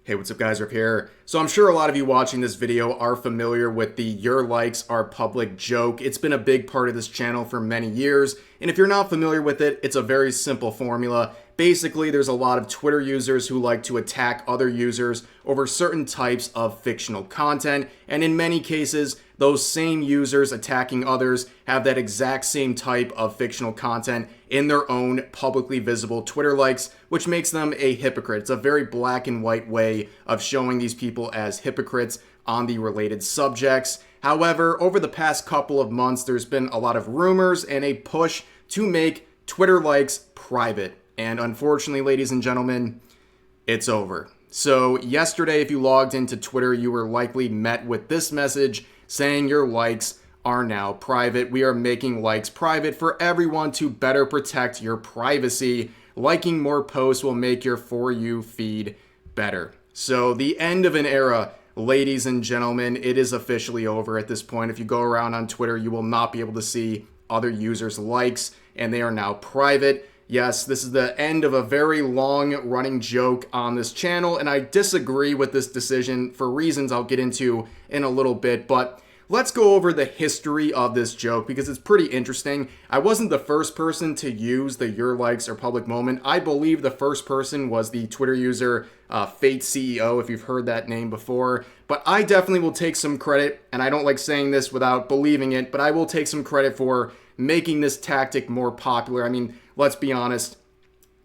Hey, what's up guys, Rip here. So I'm sure a lot of you watching this video are familiar with the your likes are public joke. It's been a big part of this channel for many years, and if you're not familiar with it, it's a very simple formula. Basically, there's a lot of Twitter users who like to attack other users over certain types of fictional content, and in many cases, those same users attacking others have that exact same type of fictional content in their own publicly visible Twitter likes, which makes them a hypocrite. It's a very black and white way of showing these people as hypocrites on the related subjects. However, over the past couple of months, there's been a lot of rumors and a push to make Twitter likes private. And unfortunately, ladies and gentlemen, it's over. So yesterday, if you logged into Twitter, you were likely met with this message saying your likes are now private. We are making likes private for everyone to better protect your privacy. Liking more posts will make your For You feed better. So the end of an era, ladies and gentlemen, it is officially over at this point. If you go around on Twitter, you will not be able to see other users' likes, and they are now private. Yes, this is the end of a very long-running joke on this channel, and I disagree with this decision for reasons I'll get into in a little bit, but let's go over the history of this joke because it's pretty interesting. I wasn't the first person to use the your likes are public moment. I believe the first person was the Twitter user Fate CEO, if you've heard that name before. But I definitely will take some credit, and I don't like saying this without believing it, but I will take some credit for making this tactic more popular. I mean, let's be honest.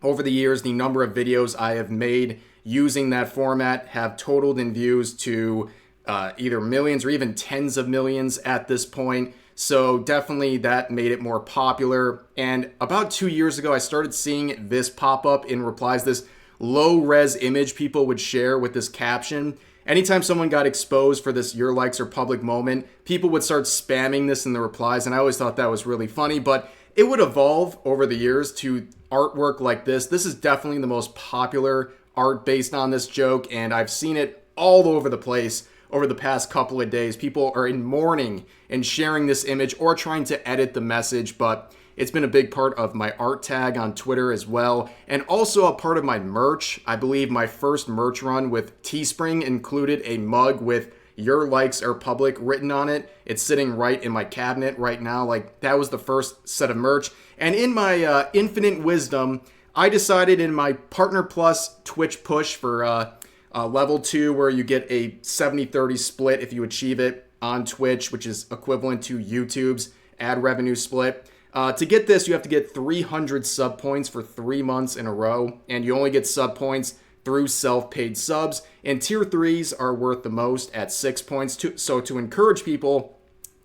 Over the years, the number of videos I have made using that format have totaled in views to either millions or even tens of millions at this point. So definitely that made it more popular. And about 2 years ago, I started seeing this pop up in replies, this low res image people would share with this caption. Anytime someone got exposed for this your likes are public moment, people would start spamming this in the replies. And I always thought that was really funny, but it would evolve over the years to artwork like this. This is definitely the most popular art based on this joke, and I've seen it all over the place over the past couple of days. People are in mourning and sharing this image or trying to edit the message, but it's been a big part of my art tag on Twitter as well, and also a part of my merch. I believe my first merch run with Teespring included a mug with your likes are public written on it. It's sitting right in my cabinet right now. Like, that was the first set of merch. And in my infinite wisdom, I decided in my Partner Plus Twitch push for level 2, where you get a 70-30 split if you achieve it on Twitch, which is equivalent to YouTube's ad revenue split. To get this, you have to get 300 sub points for 3 months in a row, and you only get sub points through self-paid subs, and tier 3s are worth the most at 6 points. So to encourage people,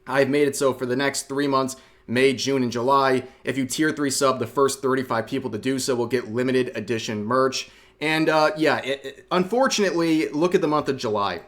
I've made it so for the next 3 months, May, June, and July, if you tier 3 sub, the first 35 people to do so will get limited edition merch. And unfortunately, look at the month of July.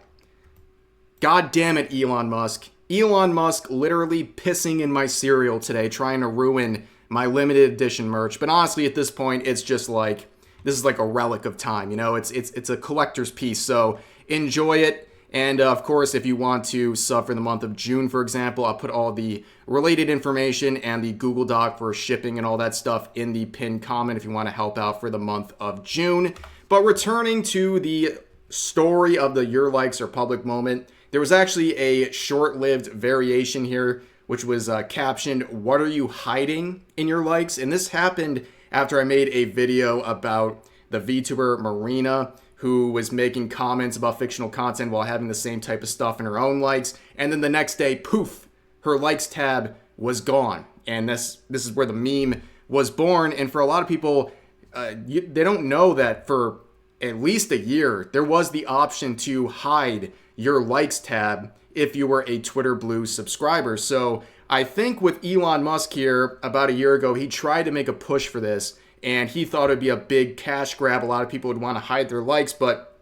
God damn it, Elon Musk. Elon Musk literally pissing in my cereal today, trying to ruin my limited edition merch. But honestly, at this point, it's just like, this is like a relic of time. You know, it's a collector's piece. So enjoy it. And of course, if you want to sub for the month of June, for example, I'll put all the related information and the Google Doc for shipping and all that stuff in the pinned comment if you want to help out for the month of June. But returning to the story of the your likes are public moment, there was actually a short-lived variation here, which was captioned, "What are you hiding in your likes?" And this happened after I made a video about the vtuber Marina, who was making comments about fictional content while having the same type of stuff in her own likes. And then the next day, poof, her likes tab was gone. And this is where the meme was born. And for a lot of people, they don't know that for at least a year, there was the option to hide your likes tab if you were a Twitter Blue subscriber. So I think with Elon Musk here, about a year ago, he tried to make a push for this, and he thought it'd be a big cash grab. A lot of people would want to hide their likes, but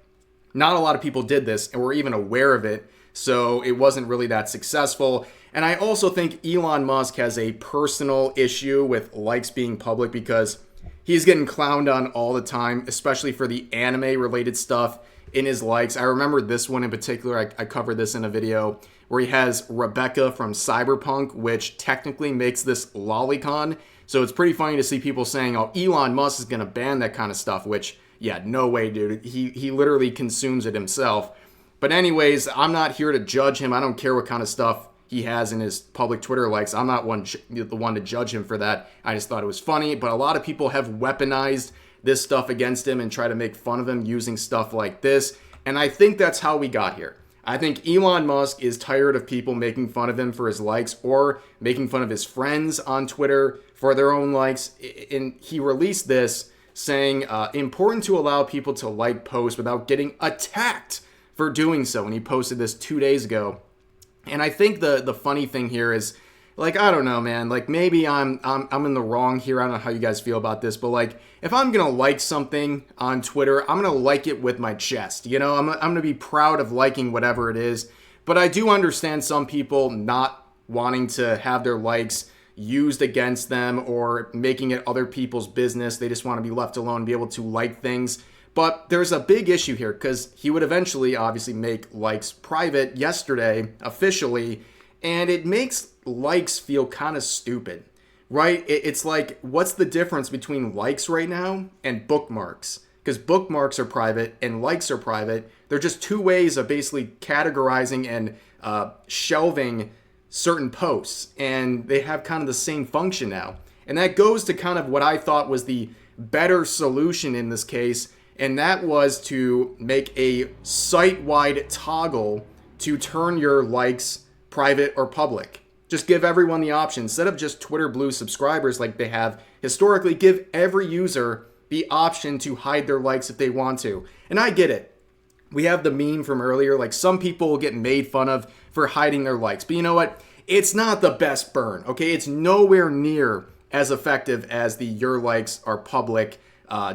not a lot of people did this and were even aware of it. So it wasn't really that successful. And I also think Elon Musk has a personal issue with likes being public because he's getting clowned on all the time, especially for the anime related stuff in his likes. I remember this one in particular. I covered this in a video where he has Rebecca from Cyberpunk, which technically makes this lolicon. So it's pretty funny to see people saying, oh, Elon Musk is going to ban that kind of stuff, which, yeah, no way, dude. He literally consumes it himself. But anyways, I'm not here to judge him. I don't care what kind of stuff he has in his public Twitter likes. I'm not the one to judge him for that. I just thought it was funny. But a lot of people have weaponized this stuff against him and try to make fun of him using stuff like this. And I think that's how we got here. I think Elon Musk is tired of people making fun of him for his likes or making fun of his friends on Twitter for their own likes. And he released this saying, important to allow people to like posts without getting attacked for doing so. And he posted this 2 days ago. And I think the funny thing here is, like, I don't know, man. Like, maybe I'm in the wrong here. I don't know how you guys feel about this, but like, if I'm gonna like something on Twitter, I'm gonna like it with my chest. You know, I'm gonna be proud of liking whatever it is. But I do understand some people not wanting to have their likes used against them or making it other people's business. They just want to be left alone and be able to like things. But there's a big issue here because he would eventually obviously make likes private yesterday officially, and it makes likes feel kind of stupid, right? It's like, what's the difference between likes right now and bookmarks? Because bookmarks are private and likes are private. They're just two ways of basically categorizing and shelving certain posts, and they have kind of the same function now. And that goes to kind of what I thought was the better solution in this case, and that was to make a site-wide toggle to turn your likes private or public. Just give everyone the option. Instead of just Twitter Blue subscribers like they have historically, give every user the option to hide their likes if they want to. And I get it. We have the meme from earlier, like some people will get made fun of for hiding their likes. But you know what? It's not the best burn, okay? It's nowhere near as effective as the your likes are public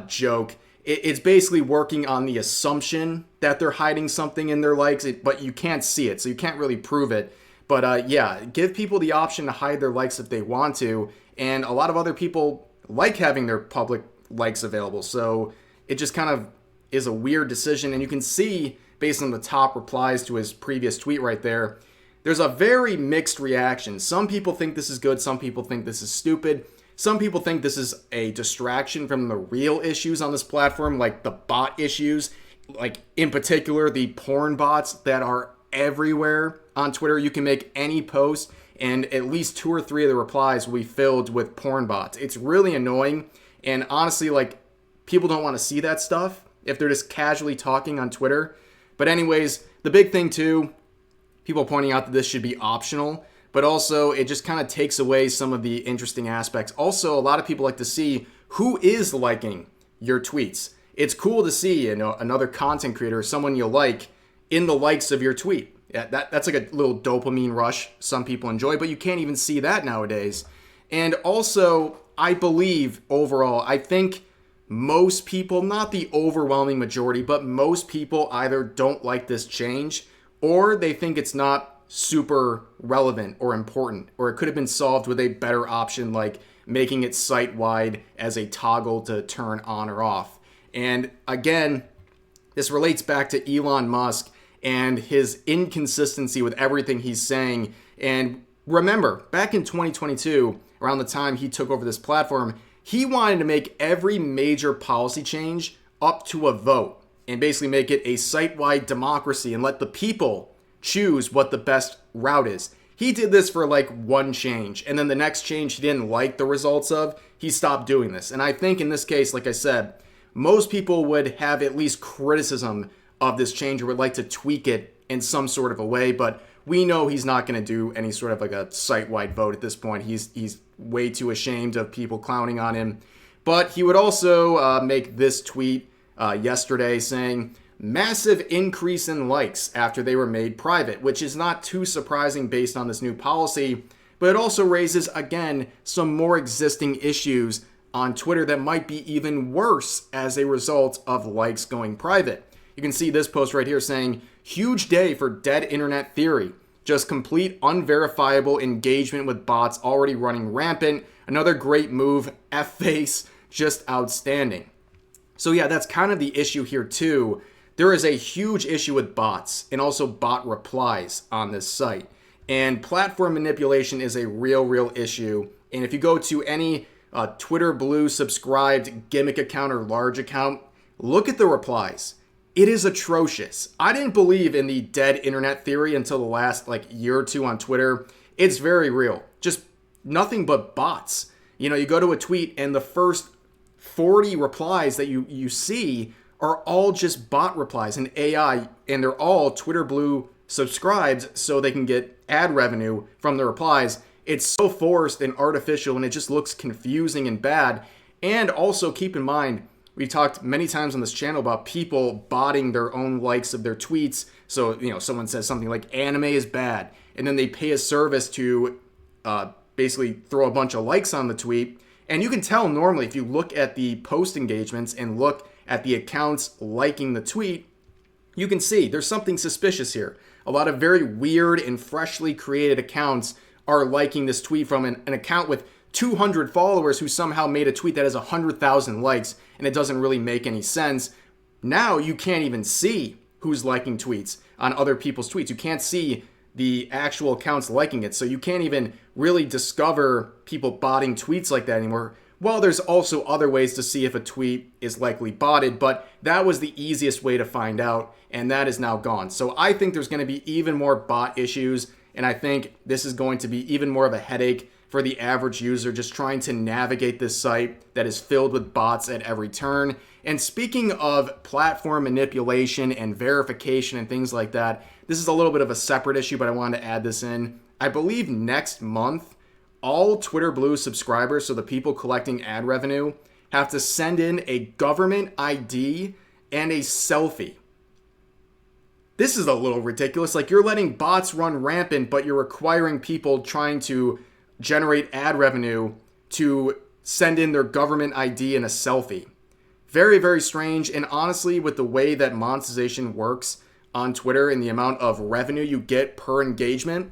joke. It's basically working on the assumption that they're hiding something in their likes, but you can't see it, so you can't really prove it. But yeah, give people the option to hide their likes if they want to. And a lot of other people like having their public likes available. So it just kind of is a weird decision. And you can see, based on the top replies to his previous tweet right there, there's a very mixed reaction. Some people think this is good. Some people think this is stupid. Some people think this is a distraction from the real issues on this platform, like the bot issues, like in particular, the porn bots that are everywhere on Twitter. You can make any post and at least 2 or 3 of the replies will be filled with porn bots. It's really annoying. And honestly, like, people don't want to see that stuff if they're just casually talking on Twitter. But anyways, the big thing too, people pointing out that this should be optional, but also it just kind of takes away some of the interesting aspects. Also, a lot of people like to see who is liking your tweets. It's cool to see, you know, another content creator, someone you like, in the likes of your tweet. Yeah, that's like a little dopamine rush some people enjoy, but you can't even see that nowadays. And also, I believe overall, I think most people, not the overwhelming majority, but most people either don't like this change or they think it's not super relevant or important, or it could have been solved with a better option like making it site-wide as a toggle to turn on or off. And again, this relates back to Elon Musk and his inconsistency with everything he's saying. And remember, back in 2022, around the time he took over this platform, he wanted to make every major policy change up to a vote and basically make it a site-wide democracy and let the people choose what the best route is. He did this for like one change, and then the next change he didn't like the results of, he stopped doing this. And I think in this case, like I said, most people would have at least criticism of this change or would like to tweak it in some sort of a way, but we know he's not going to do any sort of like a site-wide vote at this point. He's way too ashamed of people clowning on him. But he would also make this tweet yesterday saying, massive increase in likes after they were made private, which is not too surprising based on this new policy, but it also raises, again, some more existing issues on Twitter that might be even worse as a result of likes going private. You can see this post right here saying, huge day for dead internet theory. Just complete unverifiable engagement with bots already running rampant. Another great move. F-face, just outstanding. So yeah, that's kind of the issue here too. There is a huge issue with bots and also bot replies on this site. And platform manipulation is a real issue. And if you go to any Twitter Blue subscribed gimmick account or large account, look at the replies. It is atrocious. I didn't believe in the dead internet theory until the last year or two on Twitter. It's very real. Just nothing but bots. You know, you go to a tweet and the first 40 replies that you see are all just bot replies and AI, and they're all Twitter Blue subscribed so they can get ad revenue from the replies. It's so forced and artificial, and it just looks confusing and bad. And also keep in mind, we talked many times on this channel about people botting their own likes of their tweets. So, you know, someone says something like anime is bad, and then they pay a service to basically throw a bunch of likes on the tweet. And you can tell normally if you look at the post engagements and look at the accounts liking the tweet, you can see there's something suspicious here. A lot of very weird and freshly created accounts are liking this tweet from an account with 200 followers who somehow made a tweet that has 100,000 likes, and it doesn't really make any sense. Now you can't even see who's liking tweets on other people's tweets. You can't see the actual accounts liking it, so you can't even really discover people botting tweets like that anymore. Well, there's also other ways to see if a tweet is likely botted, but that was the easiest way to find out, and that is now gone. So I think there's going to be even more bot issues, and I think this is going to be even more of a headache for the average user just trying to navigate this site that is filled with bots at every turn. And speaking of platform manipulation and verification and things like that, this is a little bit of a separate issue, but I wanted to add this in. I believe next month, all Twitter Blue subscribers, so the people collecting ad revenue, have to send in a government ID and a selfie. This is a little ridiculous. Like, you're letting bots run rampant, but you're requiring people trying to generate ad revenue to send in their government ID and a selfie. Very, very strange. And honestly, with the way that monetization works on Twitter and the amount of revenue you get per engagement,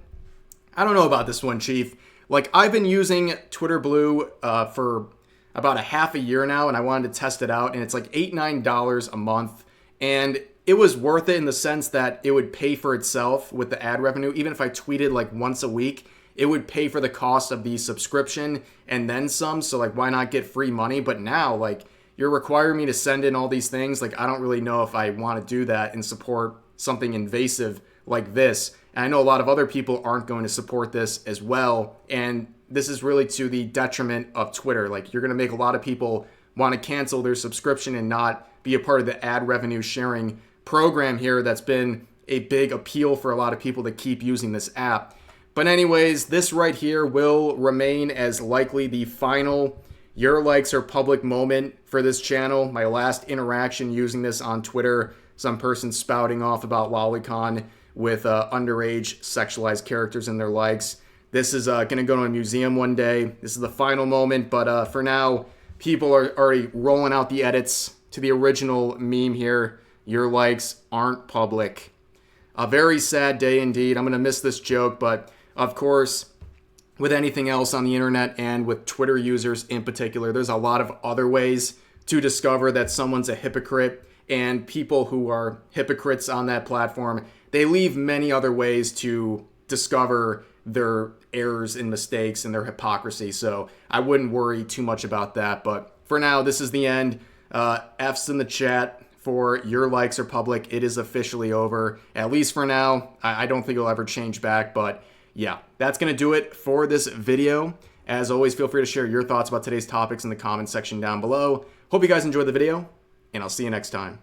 I don't know about this one, Chief. Like, I've been using Twitter Blue for about a half a year now, and I wanted to test it out, and it's like $8, $9 a month. And it was worth it in the sense that it would pay for itself with the ad revenue. Even if I tweeted like once a week, it would pay for the cost of the subscription and then some. So like, why not get free money? But now, like, you're requiring me to send in all these things. Like, I don't really know if I want to do that and support something invasive like this. And I know a lot of other people aren't going to support this as well. And this is really to the detriment of Twitter. Like, you're going to make a lot of people want to cancel their subscription and not be a part of the ad revenue sharing program here that's been a big appeal for a lot of people to keep using this app. But anyways, this right here will remain as likely the final Your Likes Are Public moment for this channel. My last interaction using this on Twitter, some person spouting off about lolicon with underage sexualized characters in their likes. This is going to go to a museum one day. This is the final moment, but for now, people are already rolling out the edits to the original meme here. Your likes aren't public. A very sad day indeed. I'm going to miss this joke, but of course, with anything else on the internet and with Twitter users in particular, there's a lot of other ways to discover that someone's a hypocrite, and people who are hypocrites on that platform, they leave many other ways to discover their errors and mistakes and their hypocrisy. So I wouldn't worry too much about that. But for now, this is the end. F's in the chat for Your Likes Are Public. It is officially over, at least for now. I don't think it'll ever change back, but yeah, that's going to do it for this video. As always, feel free to share your thoughts about today's topics in the comments section down below. Hope you guys enjoyed the video, and I'll see you next time.